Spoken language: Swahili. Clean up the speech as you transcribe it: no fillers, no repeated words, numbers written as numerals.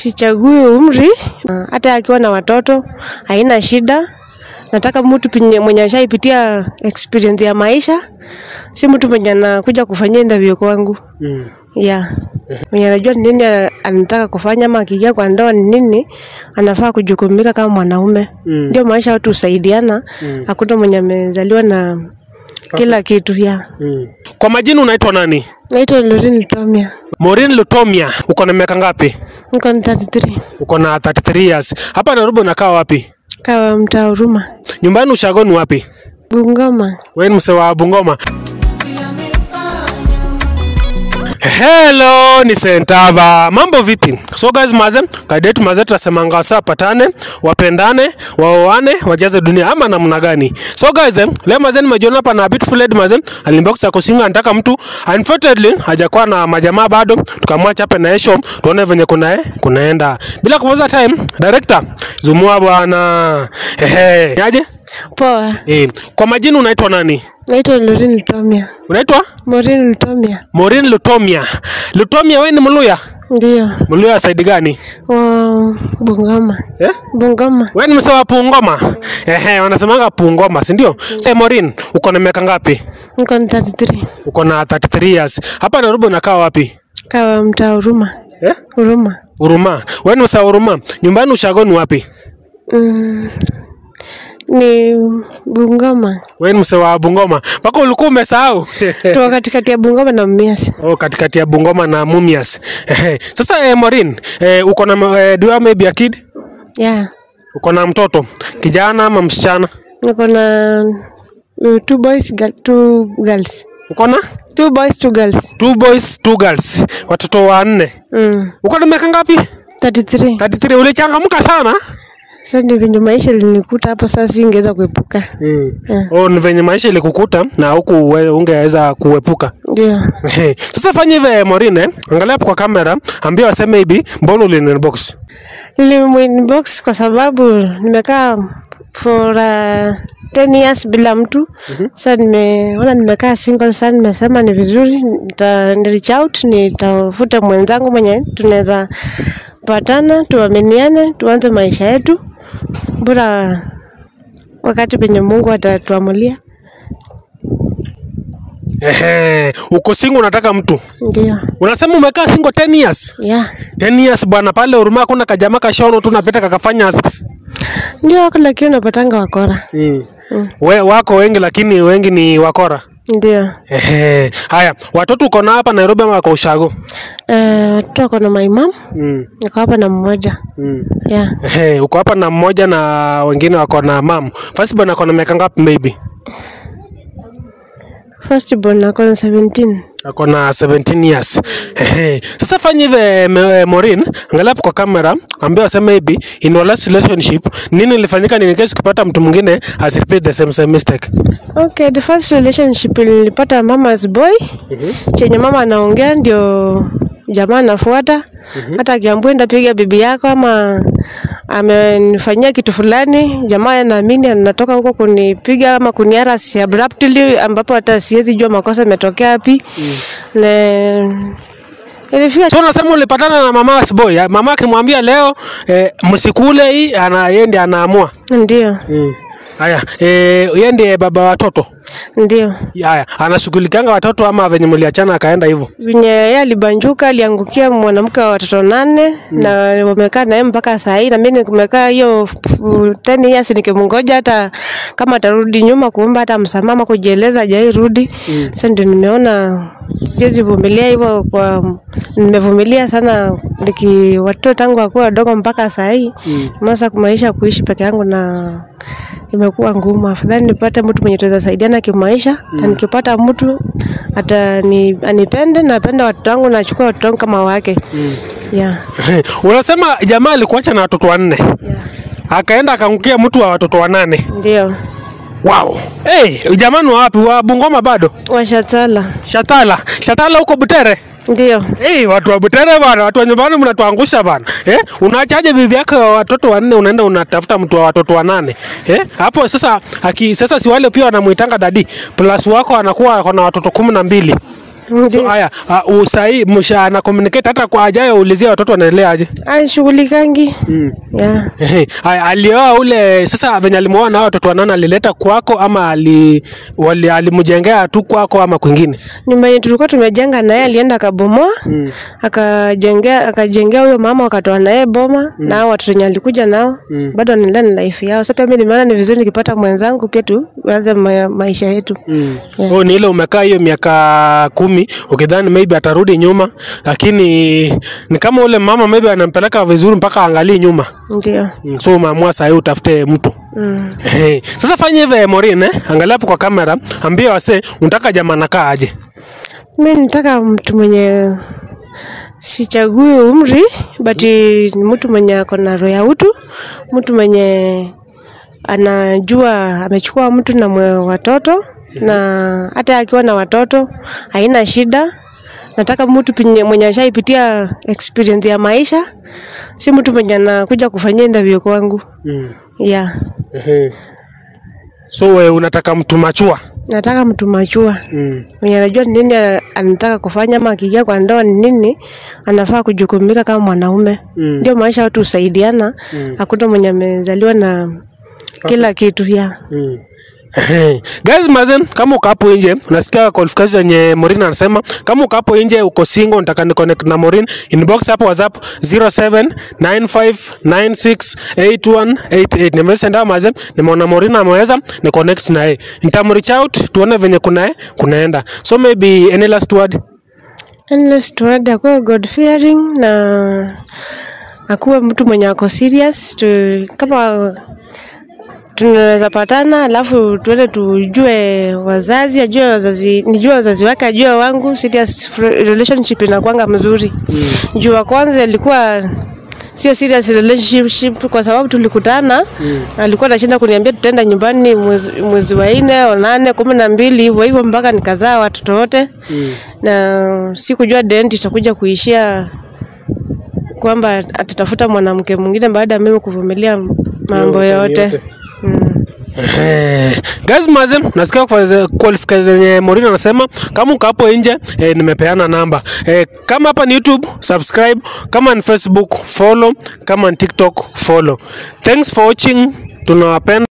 sichagui umri, hata akiwa na watoto haina shida. Nataka mtu mwenye ashaipitia experience ya maisha, si mtu mwenye anakuja kufanyia interview kwangu. Mwenye anajua nini anataka kufanya, ama akiingia kwa ndoa ni nini anafaa kujukumika kama mwanaume. Ndio maisha watu usaidiana, hakuna mwenye amezaliwa na kila kitu. Kwa majina unaitwa nani? Naitwa Maureen Lutomia. Maureen Lutomia, uko na miaka ngapi? Niko na 33. Uko na 33 years. Hapa Nairobi unakaa wapi? Kwa mtaa Huruma. Nyumbani ushagoni wapi? Bungoma. Wewe ni mse wa Bungoma? Hello, ni Sentava. Mambo vipi? So guys, kadetu tunasemanga wasa patane, wapendane, waoane, wajaze dunia ama namna gani? So guys, leo nimejiona hapa na Beautiful Lady alinbox ya kusinga anataka mtu. Unfortunately, hajakuwa na majamaa bado. Tukamwacha hapa na Esho, tuone venye kunaenda. Bila kupoteza time, director, zumua bwana. Yaje? Poa. Kwa majina unaitwa nani? Naitwa Maureen Lutomia. Unaitwa? Maureen Lutomia. Maureen Lutomia. Lutomia, wewe ni Mluya? Ndio. Mluya side gani? Bungoma. Bungoma. Wewe ni msawa Bungoma? Wanasemanga Bungoma, si ndio? Maureen, uko na miaka ngapi? Niko na 33. Uko na 33 years. Hapa Nairobi unakaa wapi? Kwa mtaa Huruma. Huruma. Huruma. Wewe ni msawa Huruma. Nyumbani ushagoni wapi? Ni Bungoma. Wewe ni mse wa Bungoma. Pako ulikuwa umesahau? Tuko katikati ya Bungoma na Mumias. Katikati ya Bungoma na Mumias. Sasa Maureen, uko na do you have maybe a kid? Uko na mtoto? Kijana ama msichana? Niko na 2 boys, 2 girls. Uko na 2 boys, 2 girls. 2 boys, 2 girls. Watoto 4. Uko na miaka ngapi? 33. 33. Ulichangamka sana? Sasa ndio venye maisha ilinikuta hapo, sasa singeweza kuepuka. Ni venye maisha ilikukuta na huku ungeweza kuepuka. Ndio. Sasa fanya hivi Maureen, angalia hapo kwa kamera, ambia waseme hivi, mbona ulinbox? Nilinbox kwa sababu nimekaa for 10 years bila mtu. Sasa nimekaa single sana, nimesema ni vizuri reach out, nitafuta mwenzangu mwenye tunaweza patana, tuaminiane, tuanze maisha yetu. Bora wakati penye Mungu atatuamulia. Uko single unataka mtu? Ndio. Unasema umekaa single 10 years? 10 years bwana, pale Huruma kuna kajamaa kashaona tu napita kakafanya asks. Ndio wako, lakini unapatanga wakora. Wako wengi lakini wengi ni wakora. Ndio. Haya, watoto uko na hapa Nairobi ama wako ushago? Watoto wako na my mom. Niko hapa na mmoja. Uko hapa na mmoja na wengine wako na mom. First born ako na miaka ngapi maybe? First born ako na 17. Ako na 17 years. Sasa fanya hivi Maureen, angalia hapo kwa kamera, ambia waseme maybe in your last relationship nini ilifanyika ni case kupata mtu mwingine has repeat the same mistake. Okay, the first relationship nilipata mama's boy. Chenye mama anaongea ndio jamaa anafuata. Hata akiambiwa ndapiga bibi yako ama amenifanyia kitu fulani, jamaa anaamini anatoka huko kunipiga ama kuniarasi abruptly, ambapo hata siwezi jua makosa imetokea wapi. So unasema ulipatana na mama's boy, mama akimwambia leo msikule hii, yeye ndiye anaamua. Ndio. Haya, yeye ndiye baba watoto? Ndio. Haya, anashughulikanga watoto ama venye mliachana akaenda hivyo? Venye yeye alibanjuka, aliangukia mwanamke wa watoto 8 na wamekaa naye mpaka saa hii, na mimi nimekaa hiyo 10 years nikimngoja hata kama atarudi nyuma kuomba hata msamaha kujieleza hajairudi. Sasa ndio nimeona siwezi vumilia hivyo, kwa nimevumilia sana watoto tangu wakuwa wadogo mpaka saa hii. Sasa maisha kuishi peke yangu na imekuwa ngumu. Afadhali nipate mtu mwenye tuweza saidiana kimaisha, na nikipata mtu hata anipende, napenda watoto wangu, nachukua watoto wangu kama wake. Unasema jamaa alikuacha na watoto 4. Akaenda akaangukia mtu wa watoto 8. Ndio. Wow. Jamani wapi? Wa Bungoma bado? Wa Shatala. Shatala huko Butere? Ndio. Watu wa Butere bana, watu wa nyumbani mnatuangusha bana. Unaachaje bibi yako wa watoto 4 unaenda unatafuta mtu wa watoto 8? Hapo sasa sasa si wale pia wanamuitanga dadi. Plus wako anakuwa na watoto 12. So haya usai msha na communicate hata kwa ajayo ulizia watoto wanaendelea aje? Shughulikangi. Yeah. Haya alioa ule sasa venye alimuoa na watoto wanane alileta kwako ama alimjengea tu kwako ama kwingine? Nyumba yetu tulikuwa tumejenga na yeye alienda akabomoa. Akajengea huyo mama wakatoa naye boma na watoto wenye alikuja nao bado wanaendelea na life yao. Sasa pia mimi nimeona ni vizuri nikipata mwenzangu pia tuanze maisha yetu. Yeah. Ni ile umekaa hiyo miaka 10 ukidhani maybe atarudi nyuma, lakini ni kama ule mama maybe anampeleka vizuri mpaka angalie nyuma. Ndio. So umeamua sasa utafute mtu. Sasa fanya hivi Maureen, angalia hapo kwa kamera, ambia wase unataka jamaa nakaa aje? Mimi nataka mtu mwenye sichagui umri, but ni mtu mwenye ako na roho ya utu, mtu mwenye anajua amechukua mtu na watoto na hata akiwa na watoto haina shida. Nataka mtu mwenye ashaipitia experience ya maisha, si mtu mwenye anakuja kufanyia interview kwangu. Yeah. So wewe unataka mtu machua? Nataka mtu machua. Mwenye anajua nini anataka kufanya, ama akiingia kwa ndoa ni nini anafaa kujukumika kama mwanaume. Ndio maisha watu usaidiana. Hakuna mwenye amezaliwa na kila kitu ya. Guys mazen, kama uko hapo nje unasikia qualification yenye Maureen anasema, kama uko hapo nje uko single unataka ni connect na Maureen, inbox hapo WhatsApp 0795968188. Nimesenda mazen, nimeona Maureen ameweza ni connect na yeye. Nitamreach out tuone venye kunaenda. So maybe any last word? Any last word, akuwe God fearing na akuwe mtu mwenye ako serious. Kama tunaweza patana alafu tuende tujue wazazi, ajue wazazi, nijue wazazi wake, ajue wangu. Serious relationship inakuanga mzuri. Jua kwanza ilikuwa sio serious relationship kwa sababu tulikutana, alikuwa anashinda kuniambia tutaenda nyumbani mwezi wa 4 au 8 12 hivyo mpaka nikazaa watoto wote. Na sikujua dent itakuja kuishia kwamba atatafuta mwanamke mwingine baada ya mimi kuvumilia mambo yote. Guys mazen, nasikia kwa qualification yenye Maureen anasema, kama uko hapo nje nimepeana namba. Kama hapa ni YouTube subscribe, kama ni Facebook follow, kama ni TikTok follow. Thanks for watching. Tunawapenda.